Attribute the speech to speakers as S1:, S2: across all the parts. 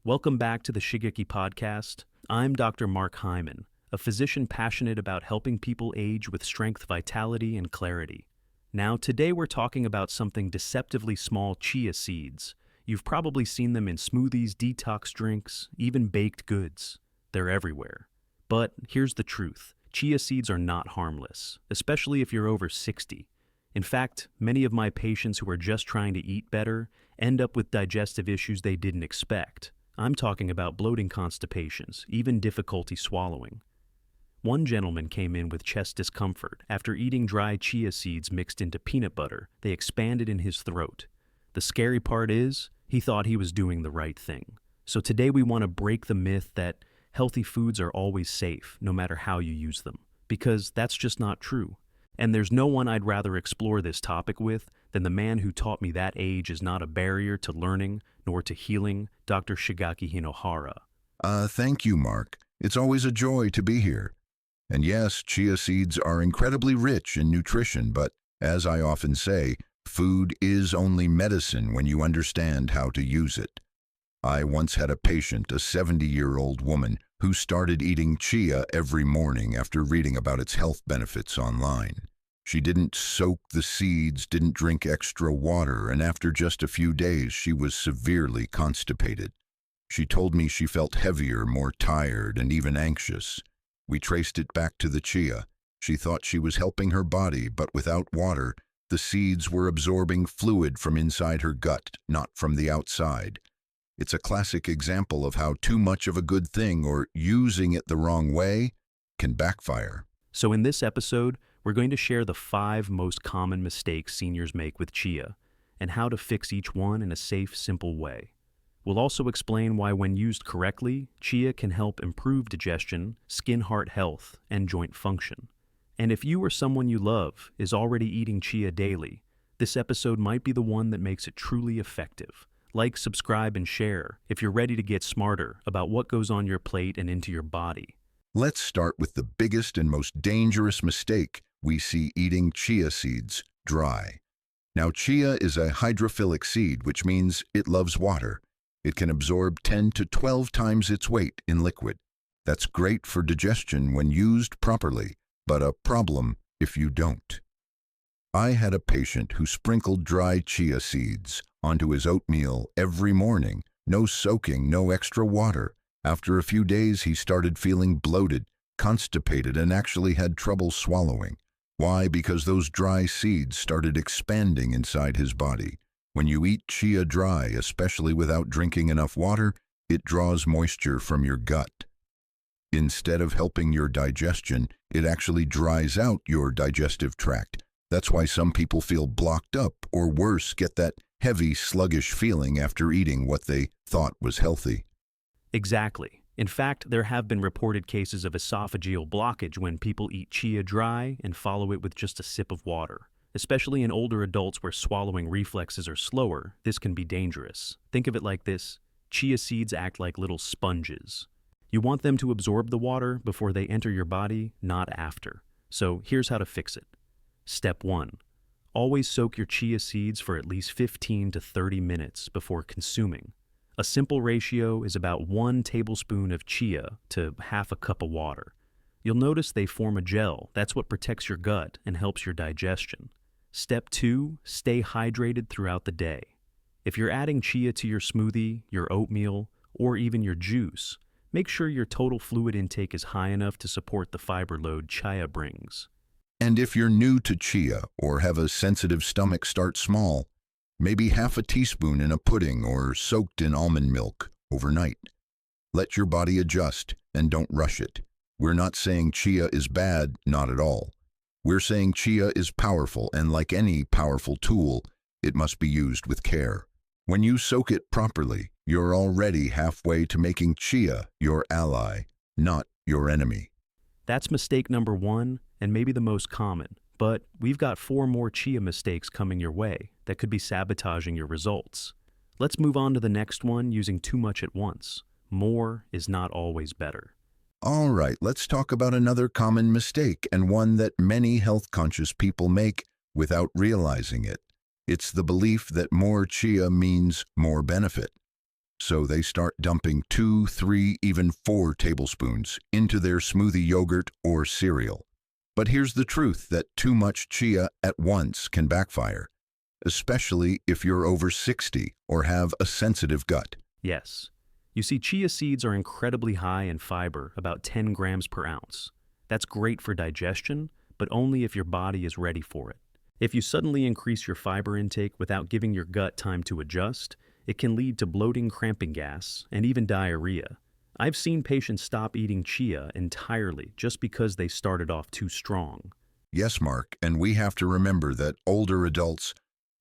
S1: Welcome back to the Shigeaki podcast. I'm Dr. Mark Hyman, a physician passionate about helping people age with strength, vitality, and clarity. Now, today we're talking about something deceptively small: chia seeds. You've probably seen them in smoothies, detox drinks, even baked goods. They're everywhere. But here's the truth: chia seeds are not harmless, especially if you're over 60. In fact, many of my patients who are just trying to eat better end up with digestive issues they didn't expect. I'm talking about bloating, constipations, even difficulty swallowing. One gentleman came in with chest discomfort after eating dry chia seeds mixed into peanut butter. They expanded in his throat. The scary part is, he thought he was doing the right thing. So today we want to break the myth that healthy foods are always safe, no matter how you use them, because that's just not true. And there's no one I'd rather explore this topic with than the man who taught me that age is not a barrier to learning nor to healing, Dr. Shigeaki Hinohara.
S2: Thank you, Mark. It's always a joy to be here. And yes, chia seeds are incredibly rich in nutrition, but as I often say, food is only medicine when you understand how to use it. I once had a patient, a 70-year-old woman, who started eating chia every morning after reading about its health benefits online. She didn't soak the seeds, didn't drink extra water, and after just a few days, she was severely constipated. She told me she felt heavier, more tired, and even anxious. We traced it back to the chia. She thought she was helping her body, but without water, the seeds were absorbing fluid from inside her gut, not from the outside. It's a classic example of how too much of a good thing, or using it the wrong way, can backfire.
S1: So in this episode, we're going to share the 5 most common mistakes seniors make with chia, and how to fix each one in a safe, simple way. We'll also explain why, when used correctly, chia can help improve digestion, skin, heart health, and joint function. And if you or someone you love is already eating chia daily, this episode might be the one that makes it truly effective. Like, subscribe, and share if you're ready to get smarter about what goes on your plate and into your body.
S2: Let's start with the biggest and most dangerous mistake we see: eating chia seeds dry. Now, chia is a hydrophilic seed, which means it loves water. It can absorb 10 to 12 times its weight in liquid. That's great for digestion when used properly, but a problem if you don't. I had a patient who sprinkled dry chia seeds onto his oatmeal every morning. No soaking, no extra water. After a few days, he started feeling bloated, constipated, and actually had trouble swallowing. Why? Because those dry seeds started expanding inside his body. When you eat chia dry, especially without drinking enough water, it draws moisture from your gut. Instead of helping your digestion, it actually dries out your digestive tract. That's why some people feel blocked up, or worse, get that heavy, sluggish feeling after eating what they thought was healthy.
S1: Exactly. In fact, there have been reported cases of esophageal blockage when people eat chia dry and follow it with just a sip of water. Especially in older adults where swallowing reflexes are slower, this can be dangerous. Think of it like this: chia seeds act like little sponges. You want them to absorb the water before they enter your body, not after. So here's how to fix it. Step 1. Always soak your chia seeds for at least 15 to 30 minutes before consuming. A simple ratio is about 1 tablespoon of chia to half a cup of water. You'll notice they form a gel. That's what protects your gut and helps your digestion. Step 2, stay hydrated throughout the day. If you're adding chia to your smoothie, your oatmeal, or even your juice, make sure your total fluid intake is high enough to support the fiber load chia brings.
S2: And if you're new to chia or have a sensitive stomach, start small. Maybe half a teaspoon in a pudding or soaked in almond milk overnight. Let your body adjust and don't rush it. We're not saying chia is bad, not at all. We're saying chia is powerful, and like any powerful tool, it must be used with care. When you soak it properly, you're already halfway to making chia your ally, not your enemy.
S1: That's mistake number 1, and maybe the most common. But we've got 4 more chia mistakes coming your way that could be sabotaging your results. Let's move on to the next one: using too much at once. More is not always better.
S2: All right, let's talk about another common mistake, and one that many health-conscious people make without realizing it. It's the belief that more chia means more benefit. So they start dumping 2, 3, even 4 tablespoons into their smoothie yogurt or cereal. But here's the truth that too much chia at once can backfire, especially if you're over 60 or have a sensitive gut.
S1: Yes. You see, chia seeds are incredibly high in fiber, about 10 grams per ounce. That's great for digestion, but only if your body is ready for it. If you suddenly increase your fiber intake without giving your gut time to adjust, it can lead to bloating, cramping gas, and even diarrhea. I've seen patients stop eating chia entirely just because they started off too strong.
S2: Yes, Mark, and we have to remember that older adults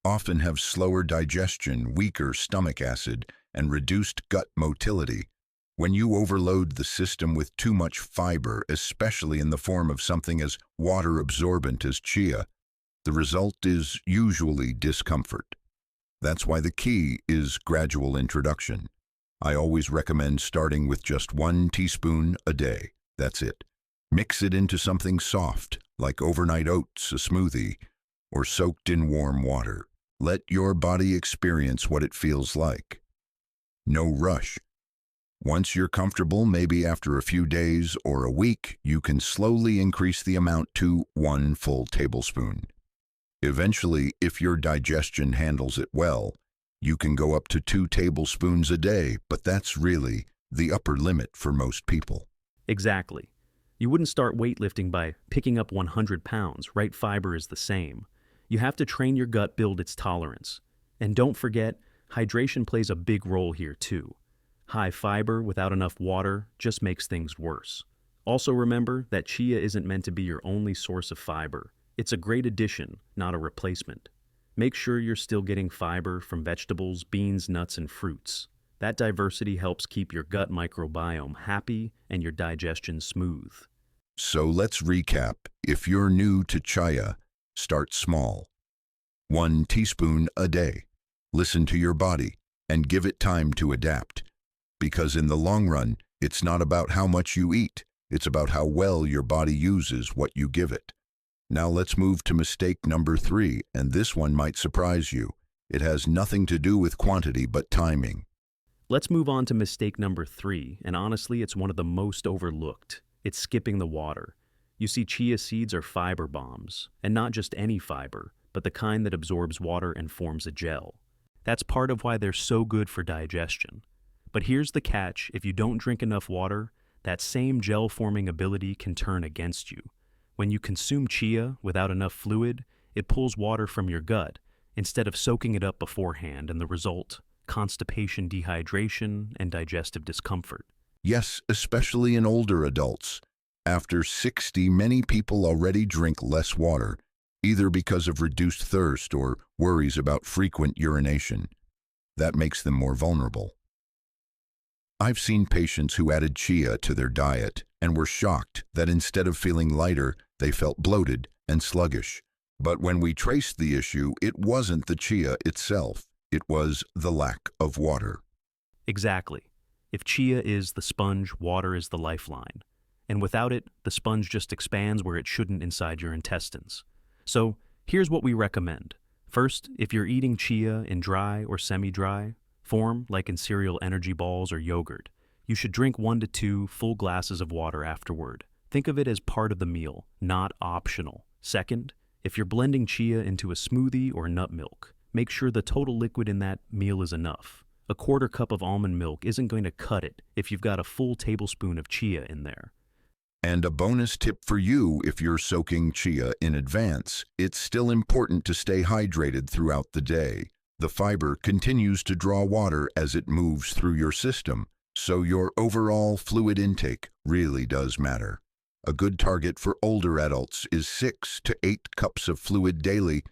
S2: often have slower digestion, weaker stomach acid, and reduced gut motility. When you overload the system with too much fiber, especially in the form of something as water-absorbent as chia, the result is usually discomfort. That's why the key is gradual introduction. I always recommend starting with just 1 teaspoon a day. That's it. Mix it into something soft, like overnight oats, a smoothie, or soaked in warm water. Let your body experience what it feels like. No rush. Once you're comfortable, maybe after a few days or a week, you can slowly increase the amount to 1 full tablespoon. Eventually, if your digestion handles it well, you can go up to 2 tablespoons a day, but that's really the upper limit for most people.
S1: Exactly. You wouldn't start weightlifting by picking up 100 pounds, right? Fiber is the same. You have to train your gut build its tolerance. And don't forget, hydration plays a big role here too. High fiber without enough water just makes things worse. Also remember that chia isn't meant to be your only source of fiber. It's a great addition, not a replacement. Make sure you're still getting fiber from vegetables, beans, nuts, and fruits. That diversity helps keep your gut microbiome happy and your digestion smooth.
S2: So let's recap. If you're new to chia, start small. 1 teaspoon a day. Listen to your body and give it time to adapt. Because in the long run, it's not about how much you eat. It's about how well your body uses what you give it. Now let's move to mistake number 3, and this one might surprise you. It has nothing to do with quantity but timing.
S1: Let's move on to mistake number 3, and honestly, it's one of the most overlooked. It's skipping the water. You see, chia seeds are fiber bombs, and not just any fiber, but the kind that absorbs water and forms a gel. That's part of why they're so good for digestion. But here's the catch: if you don't drink enough water, that same gel-forming ability can turn against you. When you consume chia without enough fluid, it pulls water from your gut instead of soaking it up beforehand, and the result: constipation, dehydration, and digestive discomfort.
S2: Yes, especially in older adults. After 60, many people already drink less water, either because of reduced thirst or worries about frequent urination. That makes them more vulnerable. I've seen patients who added chia to their diet and were shocked that instead of feeling lighter, they felt bloated and sluggish. But when we traced the issue, it wasn't the chia itself. It was the lack of water.
S1: Exactly. If chia is the sponge, water is the lifeline. And without it, the sponge just expands where it shouldn't inside your intestines. So here's what we recommend. First, if you're eating chia in dry or semi-dry form, like in cereal, energy balls, or yogurt, you should drink 1 to 2 full glasses of water afterward. Think of it as part of the meal, not optional. Second, if you're blending chia into a smoothie or nut milk, make sure the total liquid in that meal is enough. A 1/4 cup of almond milk isn't going to cut it if you've got a full tablespoon of chia in there.
S2: And a bonus tip for you: if you're soaking chia in advance, it's still important to stay hydrated throughout the day. The fiber continues to draw water as it moves through your system, so your overall fluid intake really does matter. A good target for older adults is 6 to 8 cups of fluid daily,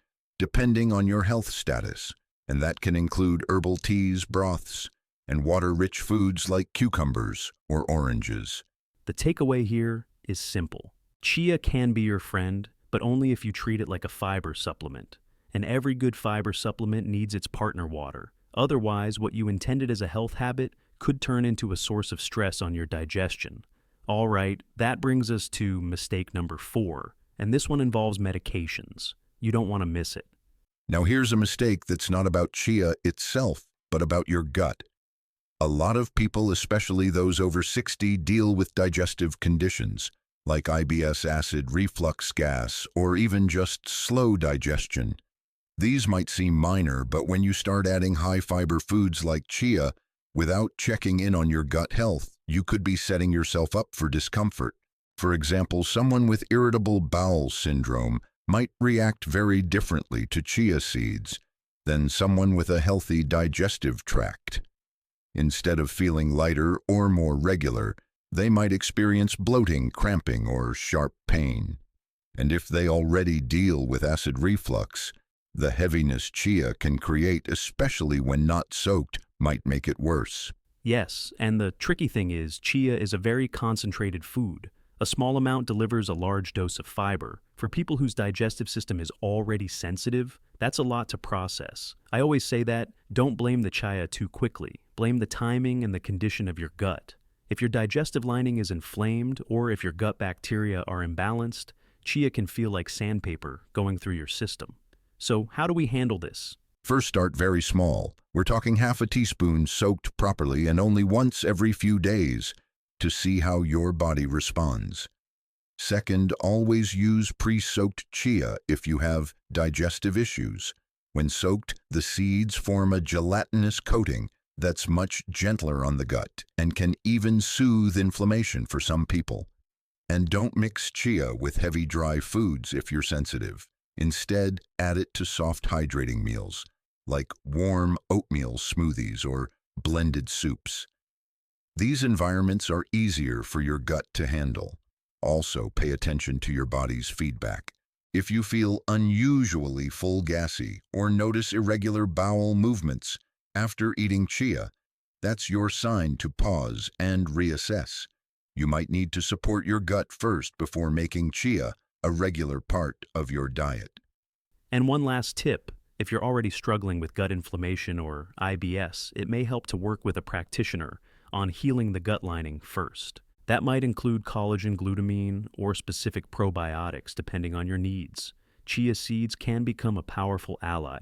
S2: depending on your health status, and that can include herbal teas, broths, and water-rich foods like cucumbers or oranges.
S1: The takeaway here is simple. Chia can be your friend, but only if you treat it like a fiber supplement. And every good fiber supplement needs its partner water. Otherwise, what you intended as a health habit could turn into a source of stress on your digestion. All right, that brings us to mistake number 4, and this one involves medications. You don't want to miss it.
S2: Now here's a mistake that's not about chia itself, but about your gut. A lot of people, especially those over 60, deal with digestive conditions like IBS, acid reflux gas, or even just slow digestion. These might seem minor, but when you start adding high-fiber foods like chia without checking in on your gut health, you could be setting yourself up for discomfort. For example, someone with irritable bowel syndrome might react very differently to chia seeds than someone with a healthy digestive tract. Instead of feeling lighter or more regular, they might experience bloating, cramping, or sharp pain. And if they already deal with acid reflux, the heaviness chia can create, especially when not soaked, might make it worse.
S1: Yes, and the tricky thing is, chia is a very concentrated food. A small amount delivers a large dose of fiber. For people whose digestive system is already sensitive, that's a lot to process. I always say that, don't blame the chia too quickly. Blame the timing and the condition of your gut. If your digestive lining is inflamed, or if your gut bacteria are imbalanced, chia can feel like sandpaper going through your system. So how do we handle this?
S2: First, start very small. We're talking half a teaspoon soaked properly and only once every few days to see how your body responds. Second, always use pre-soaked chia if you have digestive issues. When soaked, the seeds form a gelatinous coating that's much gentler on the gut and can even soothe inflammation for some people. And don't mix chia with heavy dry foods if you're sensitive. Instead, add it to soft hydrating meals, like warm oatmeal smoothies or blended soups. These environments are easier for your gut to handle. Also, pay attention to your body's feedback. If you feel unusually full gassy or notice irregular bowel movements after eating chia, that's your sign to pause and reassess. You might need to support your gut first before making chia a regular part of your diet.
S1: And one last tip. If you're already struggling with gut inflammation or IBS, it may help to work with a practitioner on healing the gut lining first. That might include collagen glutamine or specific probiotics depending on your needs. Chia seeds can become a powerful ally,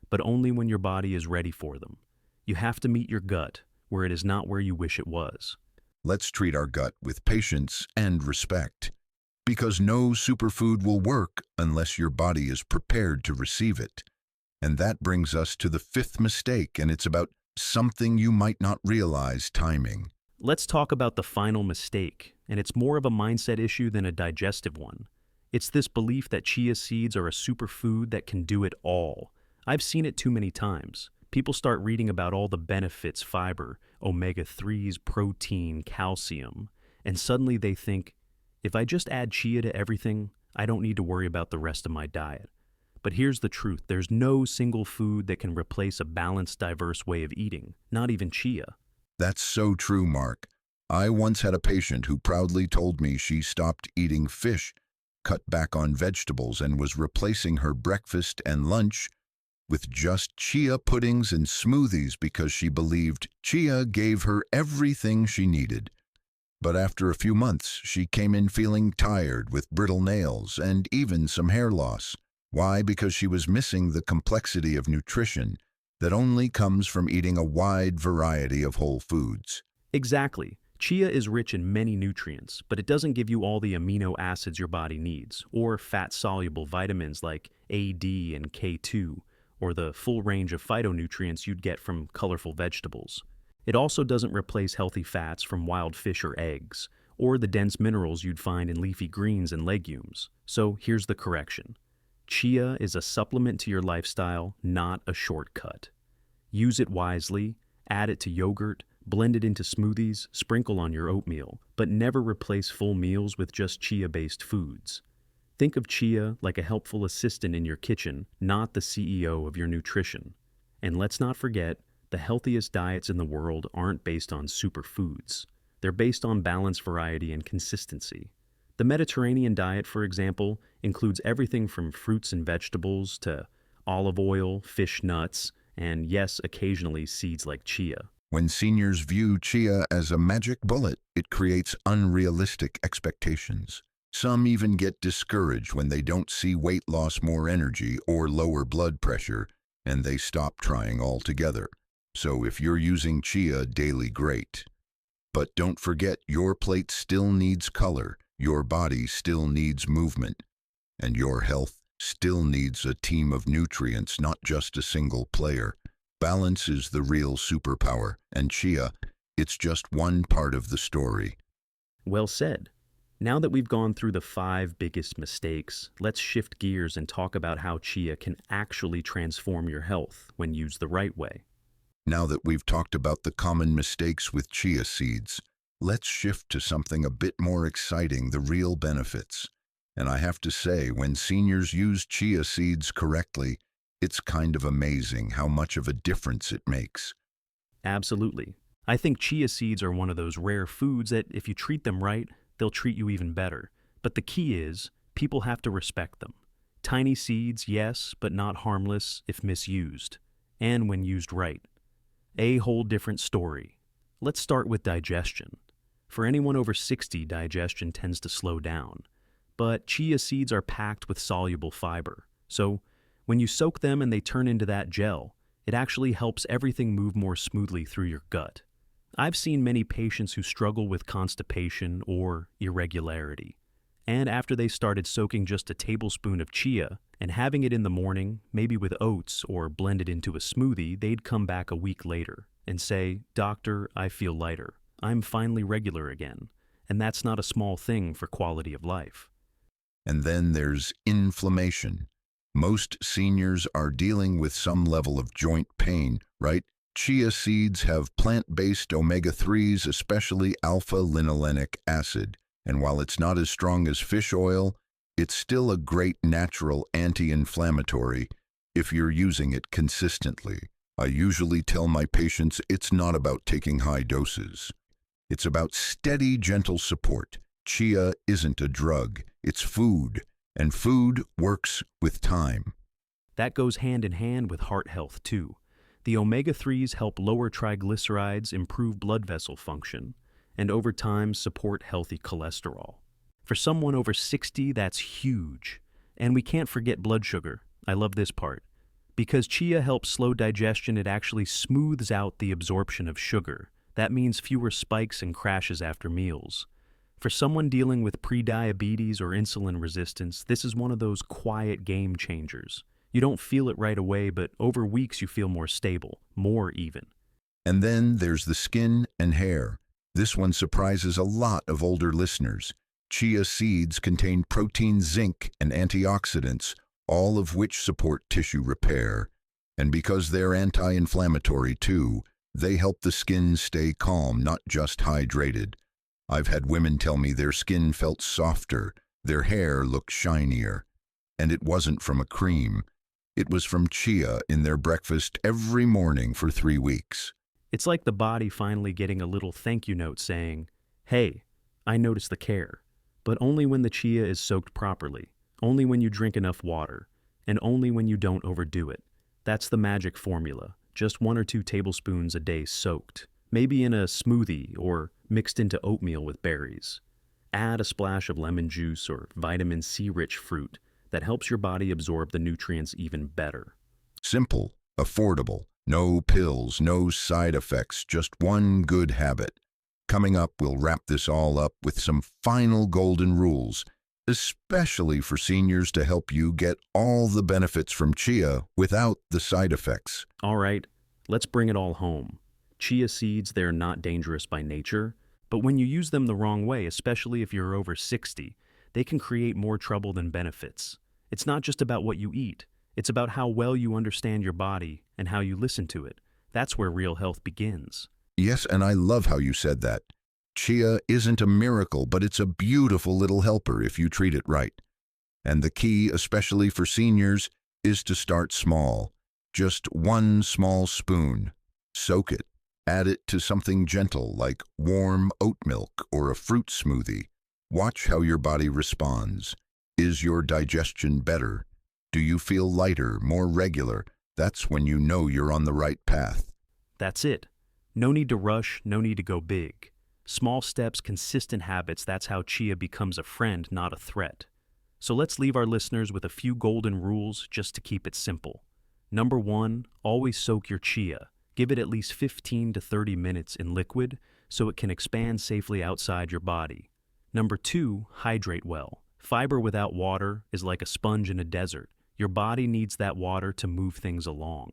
S1: but only when your body is ready for them. You have to meet your gut where it is not where you wish it was.
S2: Let's treat our gut with patience and respect, because no superfood will work unless your body is prepared to receive it. And that brings us to the fifth mistake, and it's about something you might not realize: timing.
S1: Let's talk about the final mistake, and it's more of a mindset issue than a digestive one. It's this belief that chia seeds are a superfood that can do it all. I've seen it too many times. People start reading about all the benefits: fiber, omega-3s, protein, calcium, and suddenly they think, if I just add chia to everything, I don't need to worry about the rest of my diet. But here's the truth: there's no single food that can replace a balanced, diverse way of eating, not even chia.
S2: That's so true, Mark. I once had a patient who proudly told me she stopped eating fish, cut back on vegetables, and was replacing her breakfast and lunch with just chia puddings and smoothies because she believed chia gave her everything she needed. But after a few months, she came in feeling tired, with brittle nails and even some hair loss. Why? Because she was missing the complexity of nutrition that only comes from eating a wide variety of whole foods.
S1: Exactly. Chia is rich in many nutrients, but it doesn't give you all the amino acids your body needs, or fat-soluble vitamins like A, D, and K2, or the full range of phytonutrients you'd get from colorful vegetables. It also doesn't replace healthy fats from wild fish or eggs, or the dense minerals you'd find in leafy greens and legumes. So here's the correction. Chia is a supplement to your lifestyle, not a shortcut. Use it wisely, add it to yogurt, blend it into smoothies, sprinkle on your oatmeal, but never replace full meals with just chia-based foods. Think of chia like a helpful assistant in your kitchen, not the CEO of your nutrition. And let's not forget, the healthiest diets in the world aren't based on superfoods. They're based on balance, variety, and consistency. The Mediterranean diet, for example, includes everything from fruits and vegetables to olive oil, fish, nuts, and yes, occasionally seeds like chia.
S2: When seniors view chia as a magic bullet, it creates unrealistic expectations. Some even get discouraged when they don't see weight loss, more energy, or lower blood pressure, and they stop trying altogether. So if you're using chia daily, great. But don't forget, your plate still needs color, your body still needs movement, and your health still needs a team of nutrients, not just a single player. Balance is the real superpower, and chia, it's just one part of the story.
S1: Well said. Now that we've gone through the 5 biggest mistakes, let's shift gears and talk about how chia can actually transform your health when used the right way.
S2: Now that we've talked about the common mistakes with chia seeds, let's shift to something a bit more exciting, the real benefits. And I have to say, when seniors use chia seeds correctly, it's kind of amazing how much of a difference it makes.
S1: Absolutely. I think chia seeds are one of those rare foods that if you treat them right, they'll treat you even better. But the key is, people have to respect them. Tiny seeds, yes, but not harmless if misused, and when used right. A whole different story. Let's start with digestion. For anyone over 60, digestion tends to slow down. But chia seeds are packed with soluble fiber. So, when you soak them and they turn into that gel, it actually helps everything move more smoothly through your gut. I've seen many patients who struggle with constipation or irregularity. And after they started soaking just a tablespoon of chia and having it in the morning, maybe with oats or blended into a smoothie, they'd come back a week later and say, "Doctor, I feel lighter. I'm finally regular again." And that's not a small thing for quality of life.
S2: And then there's inflammation. Most seniors are dealing with some level of joint pain, right? Chia seeds have plant-based omega-3s, especially alpha-linolenic acid. And while it's not as strong as fish oil, it's still a great natural anti-inflammatory if you're using it consistently. I usually tell my patients it's not about taking high doses. It's about steady, gentle support. Chia isn't a drug, it's food, and food works with time.
S1: That goes hand in hand with heart health too. The omega-3s help lower triglycerides, improve blood vessel function, and over time support healthy cholesterol. For someone over 60, that's huge. And we can't forget blood sugar. I love this part. Because chia helps slow digestion, it actually smooths out the absorption of sugar. That means fewer spikes and crashes after meals. For someone dealing with prediabetes or insulin resistance, this is one of those quiet game changers. You don't feel it right away, but over weeks you feel more stable, more even.
S2: And then there's the skin and hair. This one surprises a lot of older listeners. Chia seeds contain protein, zinc, and antioxidants, all of which support tissue repair. And because they're anti-inflammatory too, they help the skin stay calm, not just hydrated. I've had women tell me their skin felt softer, their hair looked shinier. And it wasn't from a cream. It was from chia in their breakfast every morning for 3 weeks.
S1: It's like the body finally getting a little thank you note saying, "Hey, I notice the care." But only when the chia is soaked properly, only when you drink enough water, and only when you don't overdo it. That's the magic formula, just 1 or 2 tablespoons a day soaked, maybe in a smoothie or mixed into oatmeal with berries. Add a splash of lemon juice or vitamin C-rich fruit that helps your body absorb the nutrients even better.
S2: Simple, affordable, no pills, no side effects, just one good habit. Coming up, we'll wrap this all up with some final golden rules, especially for seniors to help you get all the benefits from chia without the side effects.
S1: All right, let's bring it all home. Chia seeds, they're not dangerous by nature, but when you use them the wrong way, especially if you're over 60, they can create more trouble than benefits. It's not just about what you eat. It's about how well you understand your body and how you listen to it. That's where real health begins.
S2: Yes, and I love how you said that. Chia isn't a miracle, but it's a beautiful little helper if you treat it right. And the key, especially for seniors, is to start small. Just 1 small spoon. Soak it. Add it to something gentle like warm oat milk or a fruit smoothie. Watch how your body responds. Is your digestion better? Do you feel lighter, more regular? That's when you know you're on the right path.
S1: That's it. No need to rush, no need to go big. Small steps, consistent habits, that's how chia becomes a friend, not a threat. So let's leave our listeners with a few golden rules just to keep it simple. Number 1, always soak your chia. Give it at least 15 to 30 minutes in liquid so it can expand safely outside your body. Number 2, hydrate well. Fiber without water is like a sponge in a desert. Your body needs that water to move things along.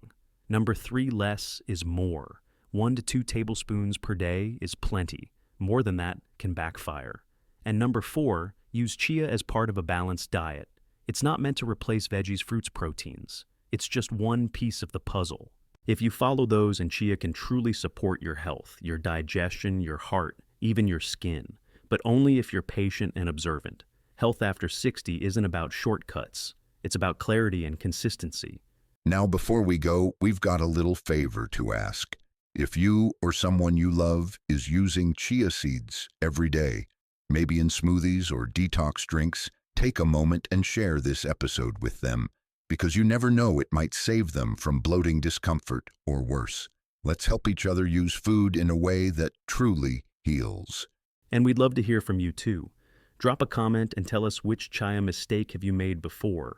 S1: Number 3, less is more. 1 to 2 tablespoons per day is plenty. More than that can backfire. And number 4, use chia as part of a balanced diet. It's not meant to replace veggies, fruits, proteins. It's just one piece of the puzzle. If you follow those, and chia can truly support your health, your digestion, your heart, even your skin, but only if you're patient and observant. Health after 60 isn't about shortcuts. It's about clarity and consistency.
S2: Now, before we go, we've got a little favor to ask. If you or someone you love is using chia seeds every day, maybe in smoothies or detox drinks, take a moment and share this episode with them, because you never know, it might save them from bloating discomfort or worse. Let's help each other use food in a way that truly heals.
S1: And we'd love to hear from you too. Drop a comment and tell us which chia mistake have you made before,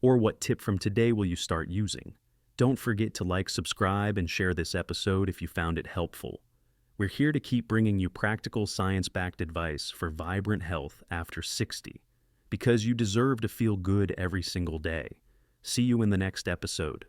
S1: or what tip from today will you start using. Don't forget to like, subscribe, and share this episode if you found it helpful. We're here to keep bringing you practical, science-backed advice for vibrant health after 60, because you deserve to feel good every single day. See you in the next episode.